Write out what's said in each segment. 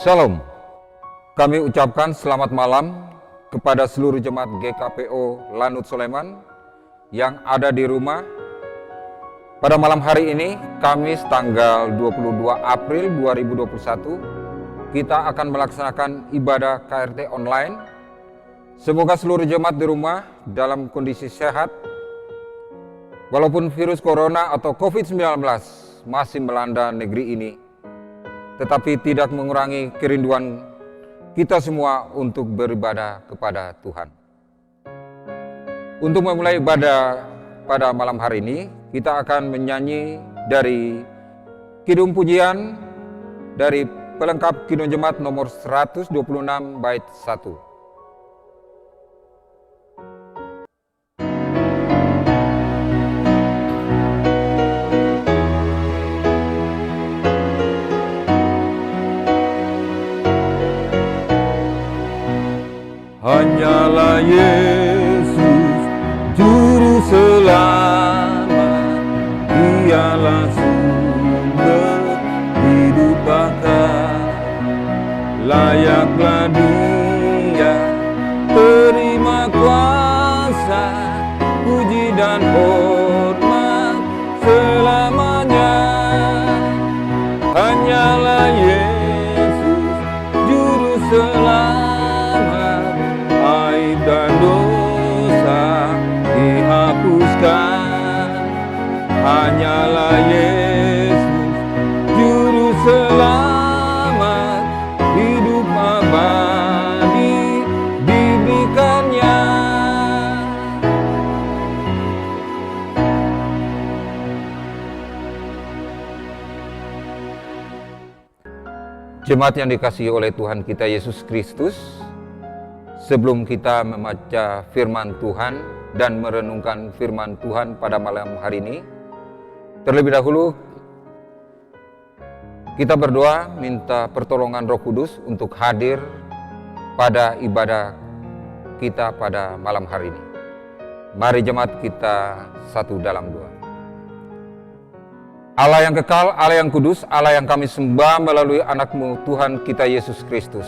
Shalom, kami ucapkan selamat malam kepada seluruh jemaat GKPO Lanut Soleman yang ada di rumah. Pada malam hari ini, Kamis tanggal 22 April 2021, kita akan melaksanakan ibadah KRT online. Semoga seluruh jemaat di rumah dalam kondisi sehat, walaupun virus corona atau COVID-19 masih melanda negeri ini, tetapi tidak mengurangi kerinduan kita semua untuk beribadah kepada Tuhan. Untuk memulai ibadah pada malam hari ini, kita akan menyanyi dari Kidung Pujian dari pelengkap Kidung Jemaat nomor 126 bait 1. Hanyalah Yesus Juru Selamat, Dialah sumber hidup akal. Layaklah Dia terima kuasa, puji dan hormat selamanya. Hanyalah Yesus Juru Selamat, aib dan dosa dihapuskan. Hanyalah Yesus Juru Selamat, hidup abadi diberikannya. Jemaat yang dikasihi oleh Tuhan kita Yesus Kristus, sebelum kita membaca firman Tuhan dan merenungkan firman Tuhan pada malam hari ini, terlebih dahulu kita berdoa minta pertolongan Roh Kudus untuk hadir pada ibadah kita pada malam hari ini. Mari jemaat kita satu dalam doa. Allah yang kekal, Allah yang kudus, Allah yang kami sembah melalui anak-Mu Tuhan kita Yesus Kristus.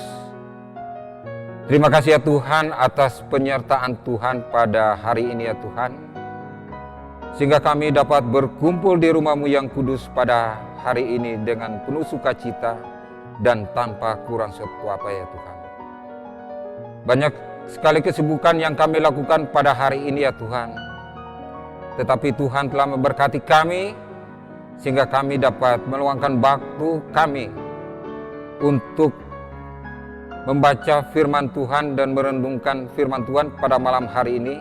Terima kasih ya Tuhan atas penyertaan Tuhan pada hari ini ya Tuhan, sehingga kami dapat berkumpul di rumah-Mu yang kudus pada hari ini dengan penuh sukacita dan tanpa kurang sesuatu ya Tuhan. Banyak sekali kesibukan yang kami lakukan pada hari ini ya Tuhan, tetapi Tuhan telah memberkati kami sehingga kami dapat meluangkan waktu kami untuk membaca firman Tuhan dan merenungkan firman Tuhan pada malam hari ini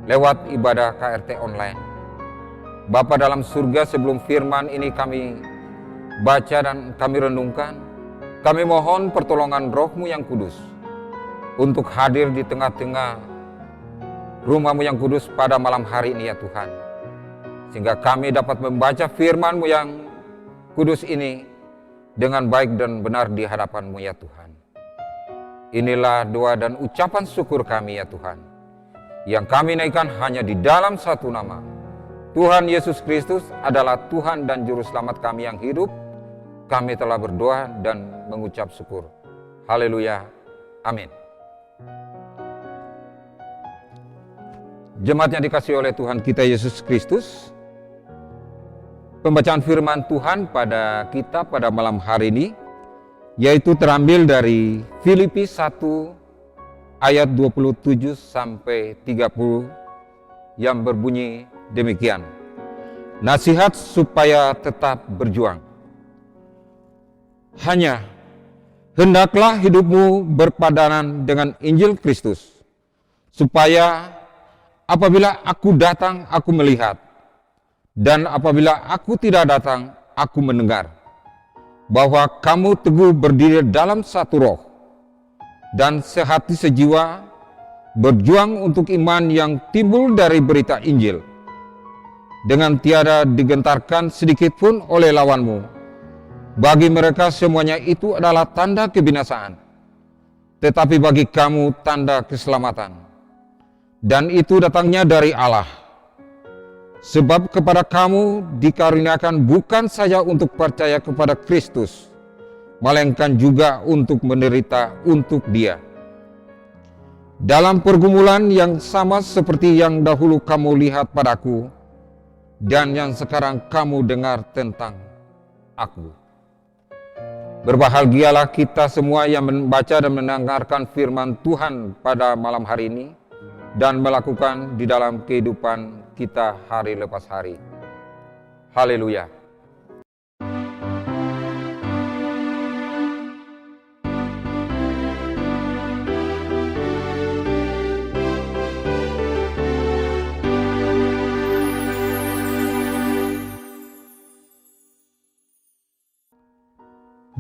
lewat ibadah KRT online. Bapa dalam surga, sebelum firman ini kami baca dan kami renungkan, kami mohon pertolongan Roh-Mu yang kudus untuk hadir di tengah-tengah rumah-Mu yang kudus pada malam hari ini ya Tuhan, sehingga kami dapat membaca firman-Mu yang kudus ini dengan baik dan benar di hadapan-Mu ya Tuhan. Inilah doa dan ucapan syukur kami ya Tuhan, yang kami naikkan hanya di dalam satu nama. Tuhan Yesus Kristus adalah Tuhan dan Juru Selamat kami yang hidup. Kami telah berdoa dan mengucap syukur. Haleluya. Amin. Jemaat yang dikasihi oleh Tuhan kita Yesus Kristus, pembacaan firman Tuhan pada kita pada malam hari ini yaitu terambil dari Filipi 1 ayat 27 sampai 30 yang berbunyi demikian. Nasihat supaya tetap berjuang. Hanya hendaklah hidupmu berpadanan dengan Injil Kristus, supaya apabila aku datang aku melihat, dan apabila aku tidak datang aku mendengar, bahwa kamu teguh berdiri dalam satu roh, dan sehati sejiwa, berjuang untuk iman yang timbul dari berita Injil, dengan tiada digentarkan sedikit pun oleh lawanmu. Bagi mereka semuanya itu adalah tanda kebinasaan, tetapi bagi kamu tanda keselamatan. Dan itu datangnya dari Allah. Sebab kepada kamu dikaruniakan bukan saja untuk percaya kepada Kristus, melainkan juga untuk menderita untuk Dia. Dalam pergumulan yang sama seperti yang dahulu kamu lihat padaku, dan yang sekarang kamu dengar tentang aku. Berbahagialah kita semua yang membaca dan mendengarkan firman Tuhan pada malam hari ini, dan melakukan di dalam kehidupan kita hari lepas hari. Haleluya.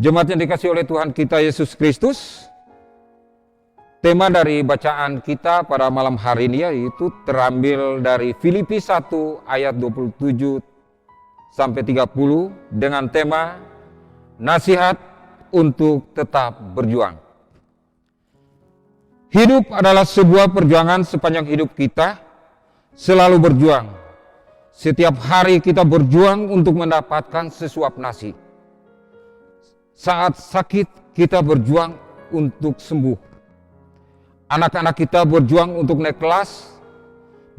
Jemaat yang dikasihi oleh Tuhan kita Yesus Kristus, tema dari bacaan kita pada malam hari ini yaitu terambil dari Filipi 1 ayat 27 sampai 30 dengan tema nasihat untuk tetap berjuang. Hidup adalah sebuah perjuangan sepanjang hidup kita, selalu berjuang. Setiap hari kita berjuang untuk mendapatkan sesuap nasi. Saat sakit, kita berjuang untuk sembuh. Anak-anak kita berjuang untuk naik kelas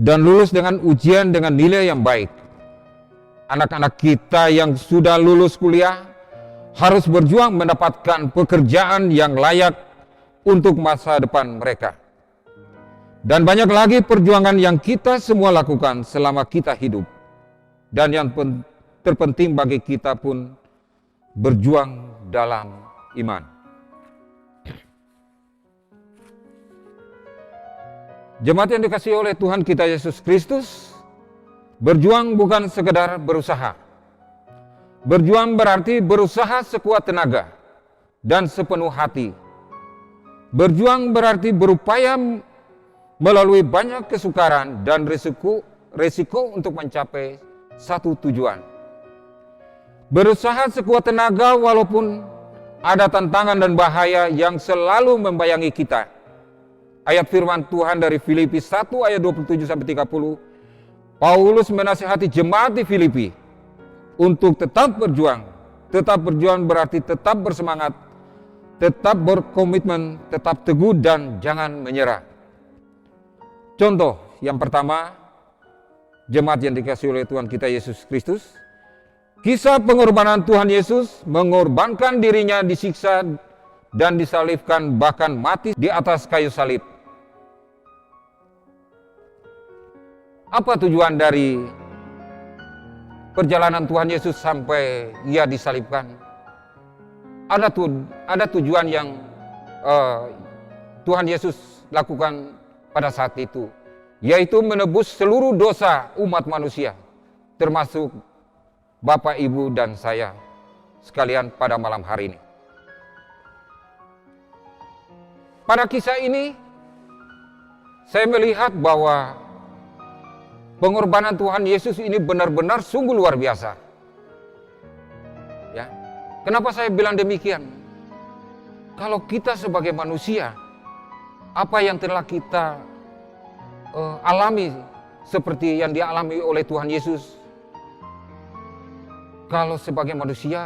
dan lulus dengan ujian dengan nilai yang baik. Anak-anak kita yang sudah lulus kuliah harus berjuang mendapatkan pekerjaan yang layak untuk masa depan mereka. Dan banyak lagi perjuangan yang kita semua lakukan selama kita hidup. Dan yang terpenting bagi kita pun berjuang dalam iman. Jemaat yang dikasihi oleh Tuhan kita Yesus Kristus, berjuang bukan sekedar berusaha. Berjuang berarti berusaha sekuat tenaga dan sepenuh hati. Berjuang berarti berupaya melalui banyak kesukaran dan resiko untuk mencapai satu tujuan. Berusaha sekuat tenaga walaupun ada tantangan dan bahaya yang selalu membayangi kita. Ayat firman Tuhan dari Filipi 1 ayat 27 sampai 30, Paulus menasihati jemaat di Filipi untuk tetap berjuang. Tetap berjuang berarti tetap bersemangat, tetap berkomitmen, tetap teguh dan jangan menyerah. Contoh yang pertama, jemaat yang dikasihi oleh Tuhan kita Yesus Kristus, kisah pengorbanan Tuhan Yesus mengorbankan dirinya disiksa dan disalibkan bahkan mati di atas kayu salib. Apa tujuan dari perjalanan Tuhan Yesus sampai Ia disalibkan? Ada tujuan yang Tuhan Yesus lakukan pada saat itu, yaitu menebus seluruh dosa umat manusia, termasuk Bapak, Ibu, dan saya sekalian pada malam hari ini. Pada kisah ini, saya melihat bahwa pengorbanan Tuhan Yesus ini benar-benar sungguh luar biasa. Ya, kenapa saya bilang demikian? Kalau kita sebagai manusia, apa yang telah kita alami seperti yang dialami oleh Tuhan Yesus, kalau sebagai manusia,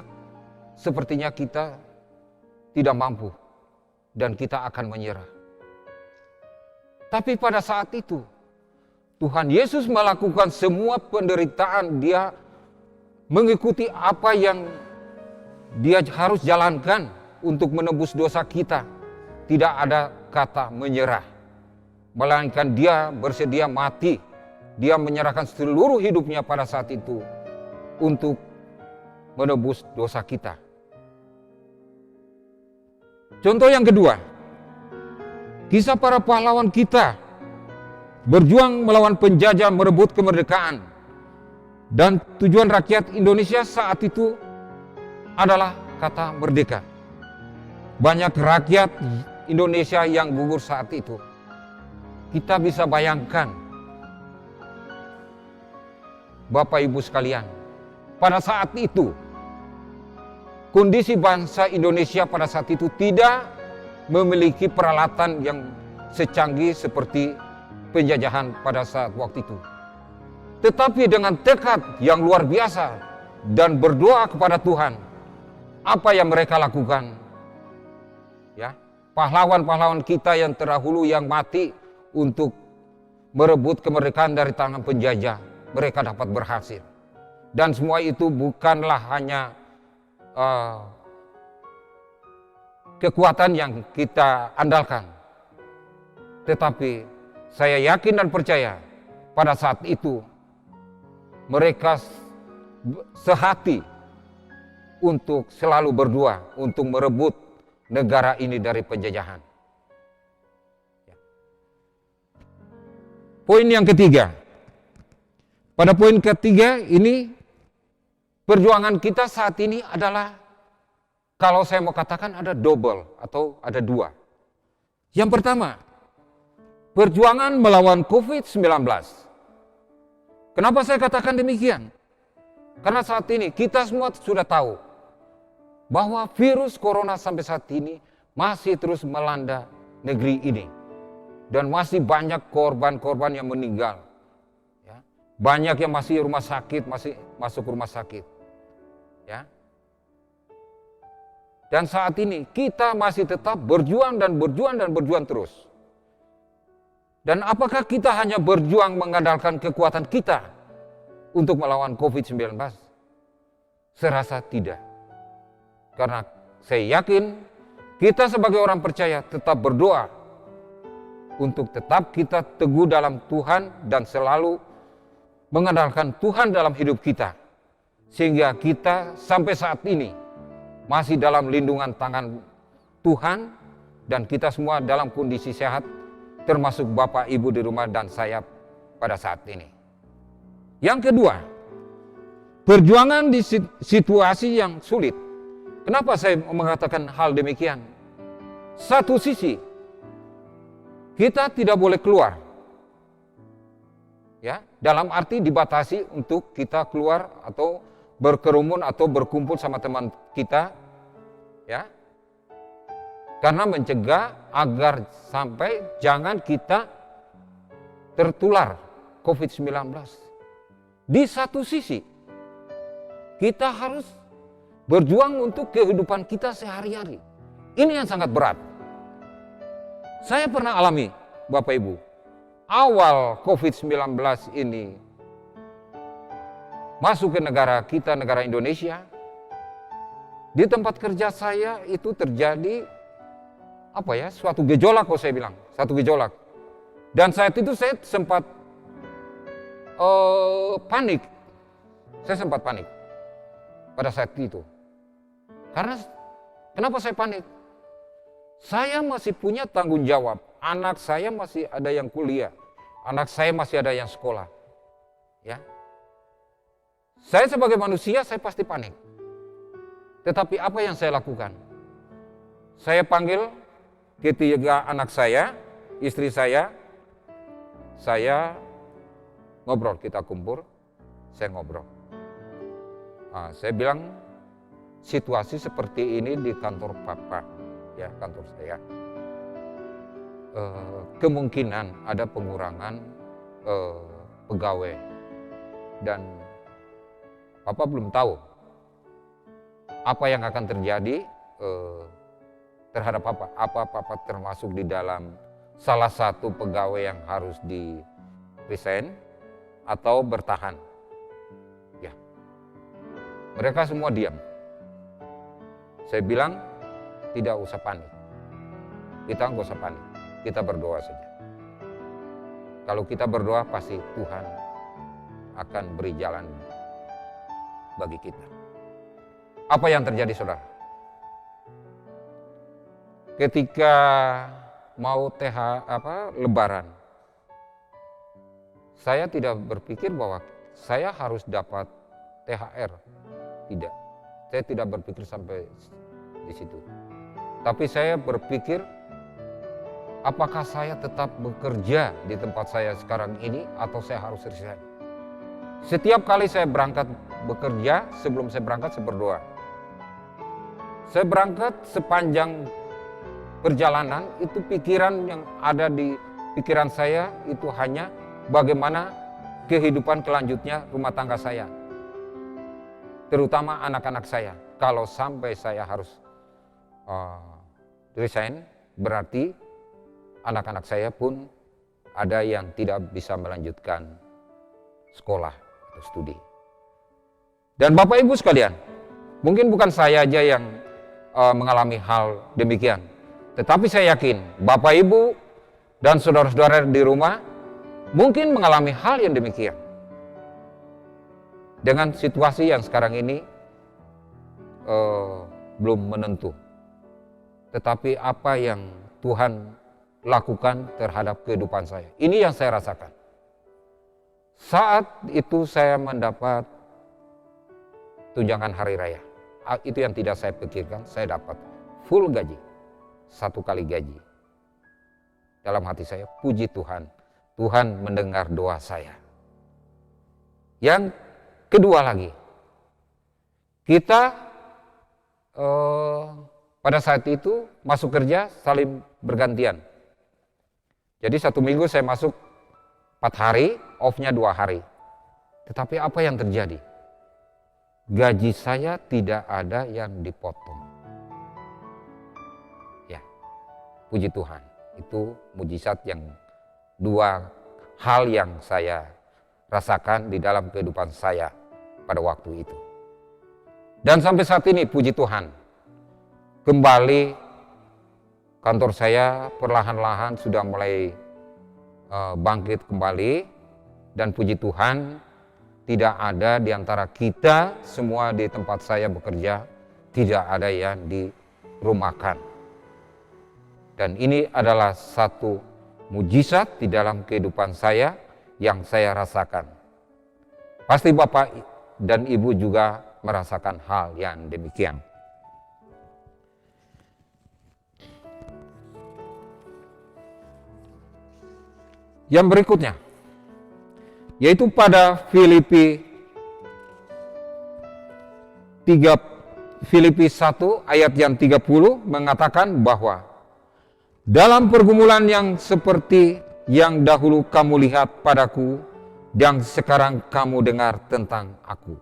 sepertinya kita tidak mampu dan kita akan menyerah. Tapi pada saat itu, Tuhan Yesus melakukan semua penderitaan. Dia mengikuti apa yang Dia harus jalankan untuk menebus dosa kita. Tidak ada kata menyerah, melainkan Dia bersedia mati. Dia menyerahkan seluruh hidupnya pada saat itu untuk menebus dosa kita. Contoh yang kedua, kisah para pahlawan kita berjuang melawan penjajah merebut kemerdekaan. Dan tujuan rakyat Indonesia saat itu adalah kata merdeka. Banyak rakyat Indonesia yang gugur saat itu. Kita bisa bayangkan, Bapak Ibu sekalian, pada saat itu kondisi bangsa Indonesia pada saat itu tidak memiliki peralatan yang secanggih seperti penjajahan pada saat waktu itu. Tetapi dengan tekad yang luar biasa dan berdoa kepada Tuhan, apa yang mereka lakukan. Ya, pahlawan-pahlawan kita yang terdahulu yang mati untuk merebut kemerdekaan dari tangan penjajah, mereka dapat berhasil. Dan semua itu bukanlah hanya kekuatan yang kita andalkan, tetapi saya yakin dan percaya pada saat itu mereka sehati untuk selalu berdoa untuk merebut negara ini dari penjajahan. Poin yang ketiga. Pada poin ketiga ini, perjuangan kita saat ini adalah, kalau saya mau katakan ada double atau ada dua. Yang pertama, perjuangan melawan COVID-19. Kenapa saya katakan demikian? Karena saat ini kita semua sudah tahu bahwa virus corona sampai saat ini masih terus melanda negeri ini. Dan masih banyak korban-korban yang meninggal. Ya. Banyak yang masih rumah sakit, masih masuk rumah sakit. Ya. Dan saat ini kita masih tetap berjuang dan berjuang dan berjuang terus. Dan apakah kita hanya berjuang mengandalkan kekuatan kita untuk melawan COVID-19? Saya rasa tidak. Karena saya yakin kita sebagai orang percaya tetap berdoa untuk tetap kita teguh dalam Tuhan dan selalu mengandalkan Tuhan dalam hidup kita. Sehingga kita sampai saat ini masih dalam lindungan tangan Tuhan dan kita semua dalam kondisi sehat, termasuk Bapak Ibu di rumah dan saya pada saat ini. Yang kedua, perjuangan di situasi yang sulit. Kenapa saya mengatakan hal demikian? Satu sisi, kita tidak boleh keluar. Ya, dalam arti dibatasi untuk kita keluar atau berkerumun atau berkumpul sama teman kita. Ya. Karena mencegah agar sampai jangan kita tertular COVID-19. Di satu sisi, kita harus berjuang untuk kehidupan kita sehari-hari. Ini yang sangat berat. Saya pernah alami, Bapak Ibu, awal COVID-19 ini masuk ke negara kita, negara Indonesia. Di tempat kerja saya itu terjadi suatu gejolak, kalau saya bilang, satu gejolak. Dan saat itu saya sempat panik. Saya sempat panik pada saat itu. Karena kenapa saya panik? Saya masih punya tanggung jawab. Anak saya masih ada yang kuliah. Anak saya masih ada yang sekolah. Ya. Saya sebagai manusia, saya pasti panik. Tetapi apa yang saya lakukan? Saya panggil ketiga anak saya, istri saya ngobrol, kita kumpul, saya ngobrol. Saya bilang, situasi seperti ini di kantor Papa, ya kantor saya, kemungkinan ada pengurangan pegawai dan Papa belum tahu apa yang akan terjadi terhadap Papa. Apa Papa termasuk di dalam salah satu pegawai yang harus di resign atau bertahan. Ya, mereka semua diam. Saya bilang, tidak usah panik. Kita nggak usah panik. Kita berdoa saja. Kalau kita berdoa, pasti Tuhan akan beri jalan bagi kita. Apa yang terjadi, saudara? Ketika mau Lebaran, saya tidak berpikir bahwa saya harus dapat THR. Tidak. Saya tidak berpikir sampai di situ. Tapi saya berpikir, apakah saya tetap bekerja di tempat saya sekarang ini atau saya harus resign? Setiap kali saya berangkat bekerja, sebelum saya berangkat saya berdoa. Saya berangkat sepanjang perjalanan, itu pikiran yang ada di pikiran saya itu hanya bagaimana kehidupan kelanjutnya rumah tangga saya. Terutama anak-anak saya. kalau sampai saya harus resign, berarti anak-anak saya pun ada yang tidak bisa melanjutkan sekolah atau studi. Dan Bapak Ibu sekalian, mungkin bukan saya aja yang mengalami hal demikian, tetapi saya yakin Bapak Ibu dan saudara-saudara di rumah mungkin mengalami hal yang demikian. Dengan situasi yang sekarang ini belum menentu. Tetapi apa yang Tuhan lakukan terhadap kehidupan saya, ini yang saya rasakan. Saat itu saya mendapat tunjangan hari raya. Itu yang tidak saya pikirkan, saya dapat full gaji. 1 kali gaji. Dalam hati saya, puji Tuhan. Tuhan mendengar doa saya. Yang kedua lagi, kita pada saat itu masuk kerja saling bergantian. Jadi 1 minggu saya masuk 4 hari, off-nya 2 hari. Tetapi apa yang terjadi? Gaji saya tidak ada yang dipotong. Ya, puji Tuhan. Itu mujizat yang 2 hal yang saya rasakan di dalam kehidupan saya pada waktu itu. Dan sampai saat ini puji Tuhan, kembali kantor saya perlahan-lahan sudah mulai bangkit kembali, dan puji Tuhan tidak ada di antara kita semua di tempat saya bekerja, tidak ada yang dirumahkan. Dan ini adalah satu mujizat di dalam kehidupan saya yang saya rasakan. Pasti Bapak dan Ibu juga merasakan hal yang demikian. Yang berikutnya, yaitu pada Filipi 1 ayat yang 30 mengatakan bahwa dalam pergumulan yang seperti yang dahulu kamu lihat padaku dan sekarang kamu dengar tentang aku.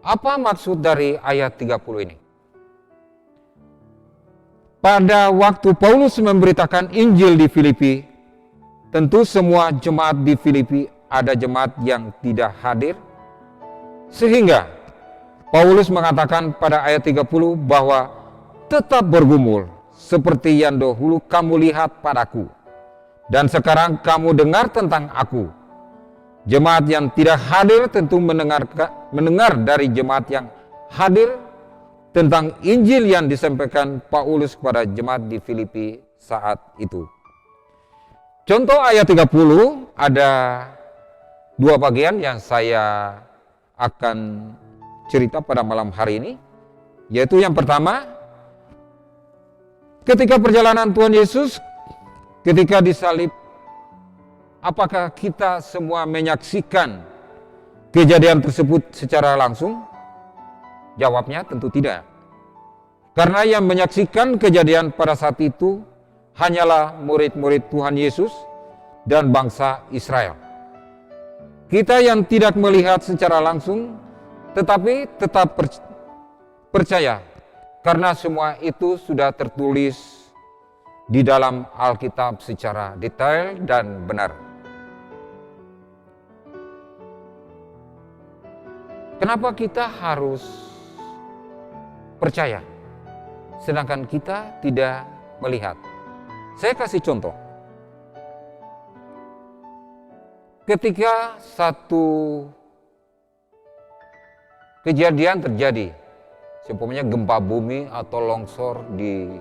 Apa maksud dari ayat 30 ini? Pada waktu Paulus memberitakan Injil di Filipi, tentu semua jemaat di Filipi ada jemaat yang tidak hadir, sehingga Paulus mengatakan pada ayat 30 bahwa tetap bergumul seperti yang dahulu kamu lihat padaku, dan sekarang kamu dengar tentang aku. Jemaat yang tidak hadir tentu mendengar dari jemaat yang hadir tentang Injil yang disampaikan Paulus kepada jemaat di Filipi saat itu. Contoh ayat 30 ada 2 bagian yang saya akan cerita pada malam hari ini, yaitu yang pertama, ketika perjalanan Tuhan Yesus, ketika disalib, apakah kita semua menyaksikan kejadian tersebut secara langsung? Jawabnya tentu tidak. Karena yang menyaksikan kejadian pada saat itu hanyalah murid-murid Tuhan Yesus dan bangsa Israel. Kita yang tidak melihat secara langsung, tetapi tetap percaya, karena semua itu sudah tertulis di dalam Alkitab secara detail dan benar. Kenapa kita harus percaya, sedangkan kita tidak melihat? Saya kasih contoh. Ketika satu kejadian terjadi, seumpamanya gempa bumi atau longsor di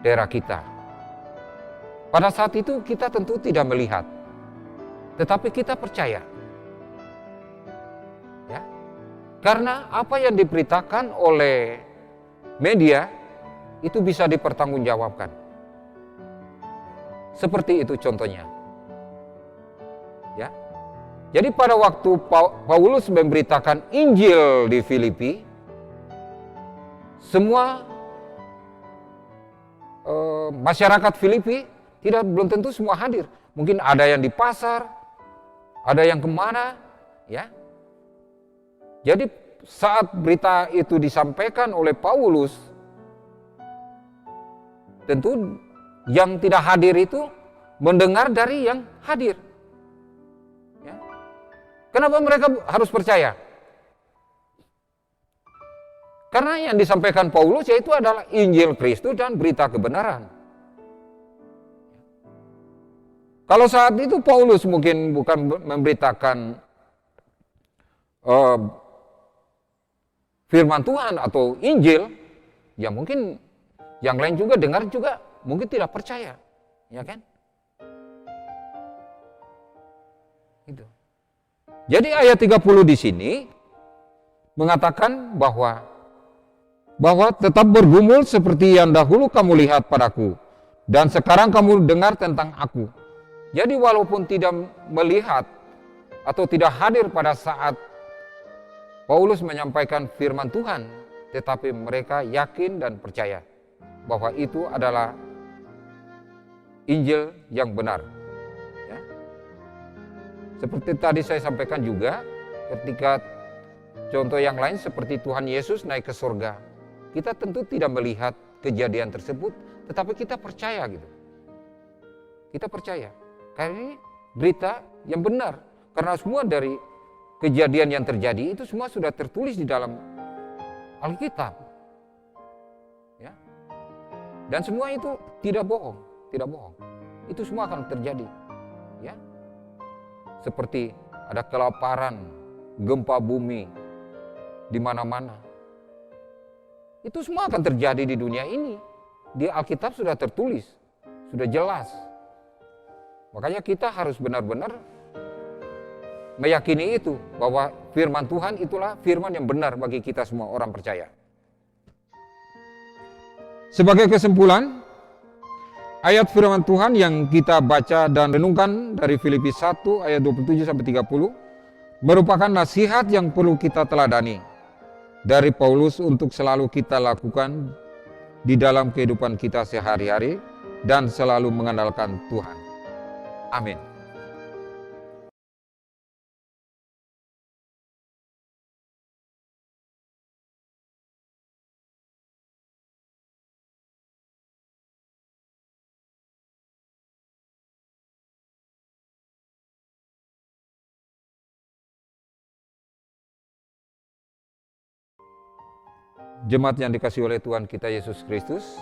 daerah kita. Pada saat itu kita tentu tidak melihat, tetapi kita percaya. Ya. Karena apa yang diberitakan oleh media itu bisa dipertanggungjawabkan. Seperti itu contohnya. Ya. Jadi pada waktu Paulus memberitakan Injil di Filipi, semua masyarakat Filipi belum tentu semua hadir. Mungkin ada yang di pasar, ada yang kemana, ya. Jadi saat berita itu disampaikan oleh Paulus, tentu yang tidak hadir itu mendengar dari yang hadir. Ya. Kenapa mereka harus percaya? Karena yang disampaikan Paulus yaitu adalah Injil Kristus dan berita kebenaran. Kalau saat itu Paulus mungkin bukan memberitakan firman Tuhan atau Injil, ya mungkin yang lain juga dengar juga mungkin tidak percaya, ya kan? Itu. Jadi ayat 30 di sini mengatakan bahwa tetap bergumul seperti yang dahulu kamu lihat padaku dan sekarang kamu dengar tentang aku. Jadi walaupun tidak melihat atau tidak hadir pada saat Paulus menyampaikan firman Tuhan, tetapi mereka yakin dan percaya bahwa itu adalah Injil yang benar. Ya. Seperti tadi saya sampaikan juga, ketika contoh yang lain seperti Tuhan Yesus naik ke surga, kita tentu tidak melihat kejadian tersebut, tetapi kita percaya gitu. Kita percaya, karena ini berita yang benar, karena semua dari kejadian yang terjadi itu semua sudah tertulis di dalam Alkitab. Ya. Dan semua itu tidak bohong, tidak bohong. Itu semua akan terjadi. Ya. Seperti ada kelaparan, gempa bumi di mana-mana. Itu semua akan terjadi di dunia ini. Di Alkitab sudah tertulis, sudah jelas. Makanya kita harus benar-benar meyakini itu, bahwa firman Tuhan itulah firman yang benar bagi kita semua orang percaya. Sebagai kesimpulan, ayat firman Tuhan yang kita baca dan renungkan dari Filipi 1 ayat 27-30 merupakan nasihat yang perlu kita teladani dari Paulus untuk selalu kita lakukan di dalam kehidupan kita sehari-hari dan selalu mengandalkan Tuhan. Amin. Jemaat yang dikasihi oleh Tuhan kita Yesus Kristus,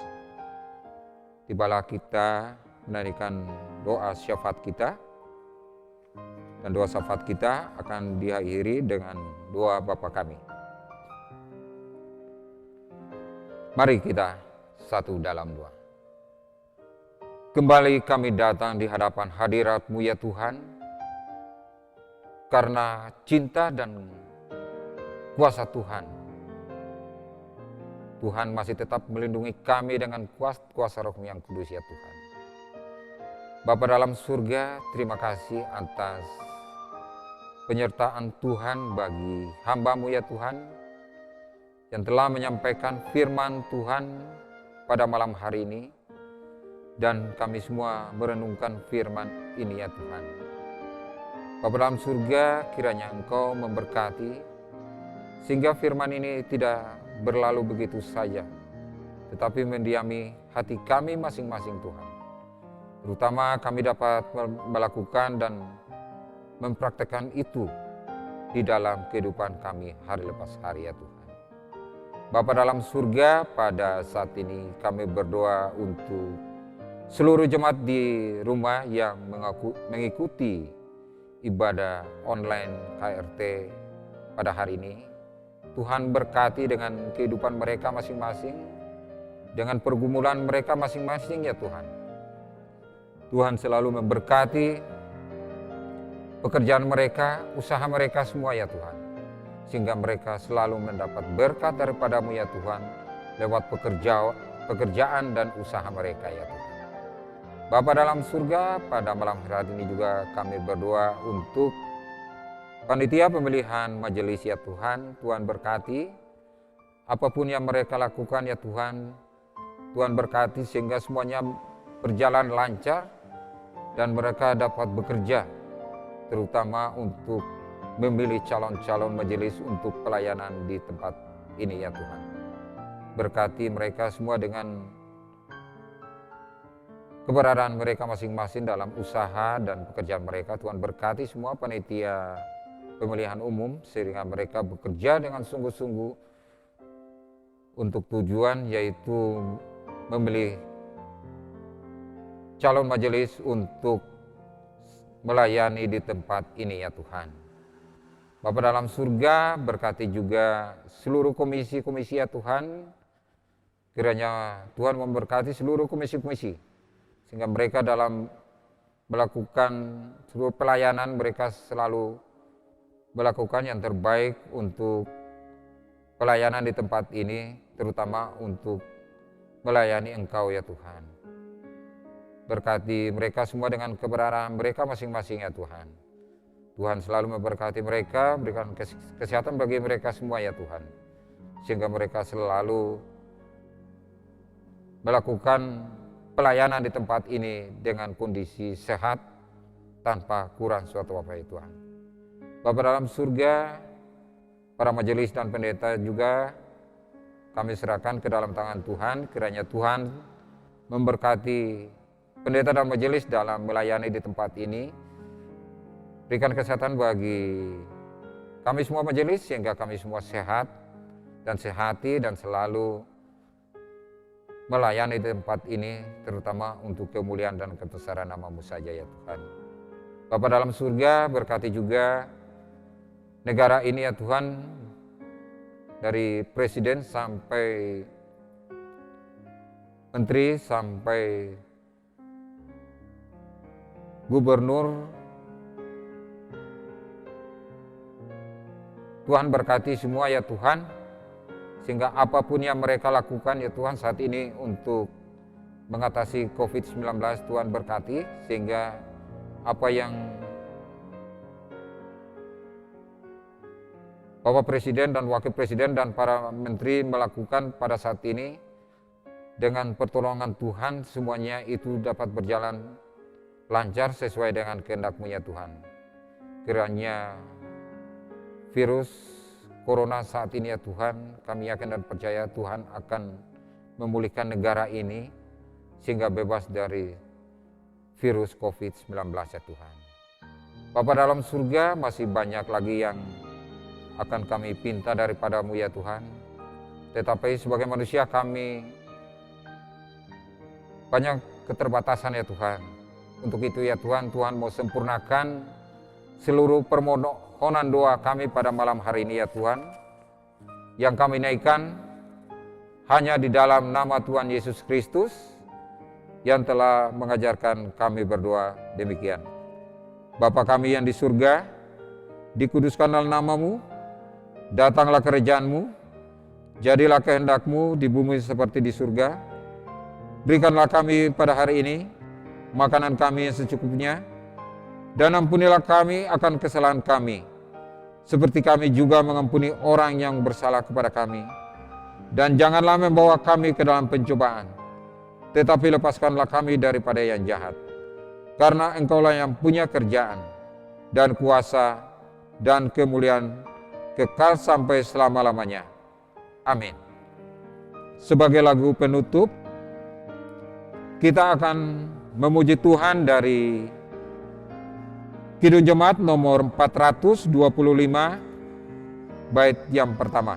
tibalah kita menunaikan doa syafaat kita, dan doa syafaat kita akan diakhiri dengan doa Bapa kami. Mari kita satu dalam doa. Kembali kami datang di hadapan hadirat-Mu ya Tuhan, karena cinta dan kuasa Tuhan. Tuhan masih tetap melindungi kami dengan kuasa Roh-Mu yang kudus ya Tuhan. Bapa dalam surga, terima kasih atas penyertaan Tuhan bagi hamba-Mu ya Tuhan, yang telah menyampaikan firman Tuhan pada malam hari ini, dan kami semua merenungkan firman ini ya Tuhan. Bapa dalam surga, kiranya Engkau memberkati, sehingga firman ini tidak berlalu begitu saja, tetapi mendiami hati kami masing-masing Tuhan. Terutama kami dapat melakukan dan mempraktekkan itu di dalam kehidupan kami hari lepas hari ya Tuhan. Bapa dalam surga, pada saat ini kami berdoa untuk seluruh jemaat di rumah yang mengikuti ibadah online KRT pada hari ini. Tuhan berkati dengan kehidupan mereka masing-masing, dengan pergumulan mereka masing-masing ya Tuhan. Tuhan selalu memberkati pekerjaan mereka, usaha mereka semua ya Tuhan. Sehingga mereka selalu mendapat berkat daripada-Mu ya Tuhan, lewat pekerjaan dan usaha mereka ya Tuhan. Bapa dalam surga, pada malam hari ini juga kami berdoa untuk panitia pemilihan majelis ya Tuhan. Tuhan berkati apapun yang mereka lakukan ya Tuhan. Tuhan berkati sehingga semuanya berjalan lancar dan mereka dapat bekerja, terutama untuk memilih calon-calon majelis untuk pelayanan di tempat ini ya Tuhan. Berkati mereka semua dengan keberadaan mereka masing-masing dalam usaha dan pekerjaan mereka. Tuhan berkati semua panitia pemilihan umum sehingga mereka bekerja dengan sungguh-sungguh untuk tujuan yaitu memilih calon majelis untuk melayani di tempat ini ya Tuhan. Bapa dalam surga, berkati juga seluruh komisi-komisi ya Tuhan. Kiranya Tuhan memberkati seluruh komisi-komisi sehingga mereka dalam melakukan seluruh pelayanan mereka selalu melakukan yang terbaik untuk pelayanan di tempat ini, terutama untuk melayani Engkau ya Tuhan. Berkati mereka semua dengan keberadaan mereka masing-masing ya Tuhan. Tuhan selalu memberkati mereka, berikan kesehatan bagi mereka semua ya Tuhan. Sehingga mereka selalu melakukan pelayanan di tempat ini dengan kondisi sehat tanpa kurang suatu apa ya Tuhan. Bapa dalam surga, para majelis dan pendeta juga kami serahkan ke dalam tangan Tuhan. Kiranya Tuhan memberkati pendeta dan majelis dalam melayani di tempat ini. Berikan kesehatan bagi kami semua majelis sehingga kami semua sehat dan sehati dan selalu melayani di tempat ini, terutama untuk kemuliaan dan kebesaran nama-Mu saja ya Tuhan. Bapa dalam surga, berkati juga negara ini ya Tuhan, dari presiden sampai menteri sampai gubernur. Tuhan berkati semua ya Tuhan, sehingga apapun yang mereka lakukan ya Tuhan saat ini untuk mengatasi COVID-19, Tuhan berkati sehingga apa yang Bapak Presiden dan Wakil Presiden dan para menteri melakukan pada saat ini, dengan pertolongan Tuhan semuanya itu dapat berjalan lancar sesuai dengan kehendak-Mu ya Tuhan. Kiranya virus Corona saat ini ya Tuhan, kami yakin dan percaya Tuhan akan memulihkan negara ini sehingga bebas dari virus COVID-19 ya Tuhan. Bapa dalam surga, masih banyak lagi yang akan kami pinta daripada-Mu ya Tuhan. Tetapi sebagai manusia kami banyak keterbatasan ya Tuhan. Untuk itu ya Tuhan, Tuhan mau sempurnakan seluruh permohonan doa kami pada malam hari ini ya Tuhan. Yang kami naikkan hanya di dalam nama Tuhan Yesus Kristus yang telah mengajarkan kami berdoa demikian. Bapa kami yang di surga, dikuduskanlah nama-Mu, datanglah kerajaan-Mu, jadilah kehendak-Mu di bumi seperti di surga. Berikanlah kami pada hari ini makanan kami yang secukupnya, dan ampunilah kami akan kesalahan kami, seperti kami juga mengampuni orang yang bersalah kepada kami. Dan janganlah membawa kami ke dalam pencobaan, tetapi lepaskanlah kami daripada yang jahat. Karena Engkaulah yang punya kerjaan, dan kuasa, dan kemuliaan kekal sampai selama-lamanya. Amin. Sebagai lagu penutup, kita akan memuji Tuhan dari Kidung Jemaat nomor 425, bait yang pertama.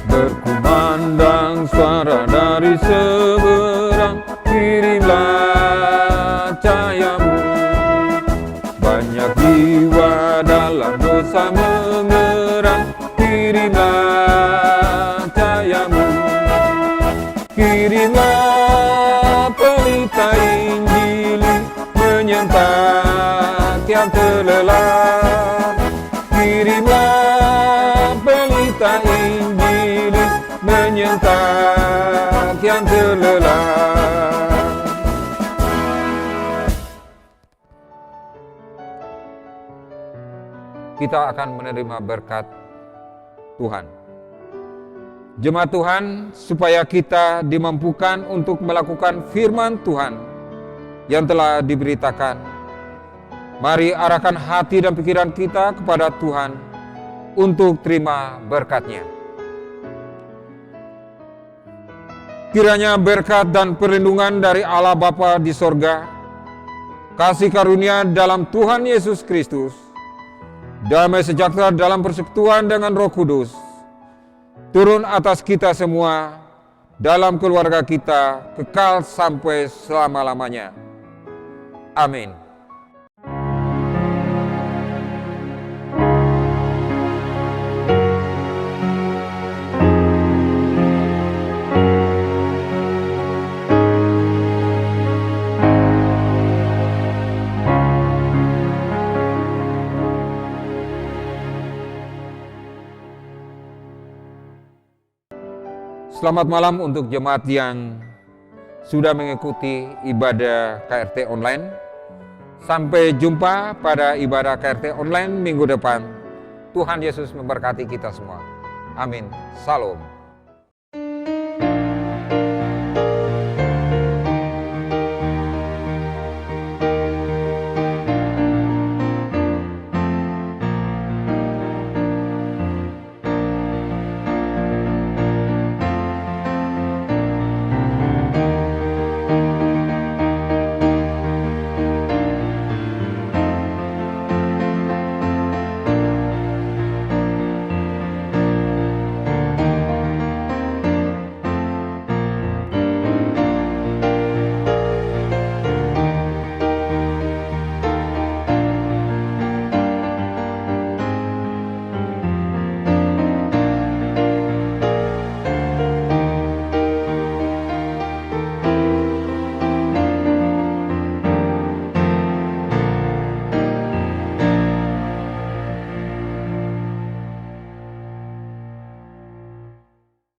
Berkumandang suara dari seberang, kirimlah cahayamu. Banyak jiwa dalam dosa mengerang, kirimlah cahayamu. Kirimlah pelita Injili menyentak yang terlelap. Kirimlah pelita Injili menyentak yang terlelap. Kita akan menerima berkat Tuhan. Jemaat Tuhan, supaya kita dimampukan untuk melakukan firman Tuhan yang telah diberitakan, mari arahkan hati dan pikiran kita kepada Tuhan untuk terima berkat-Nya. Kiranya berkat dan perlindungan dari Allah Bapa di sorga, kasih karunia dalam Tuhan Yesus Kristus, damai sejahtera dalam persekutuan dengan Roh Kudus, turun atas kita semua, dalam keluarga kita, kekal sampai selama-lamanya. Amin. Selamat malam untuk jemaat yang sudah mengikuti ibadah KRT online. Sampai jumpa pada ibadah KRT online minggu depan. Tuhan Yesus memberkati kita semua. Amin. Salam.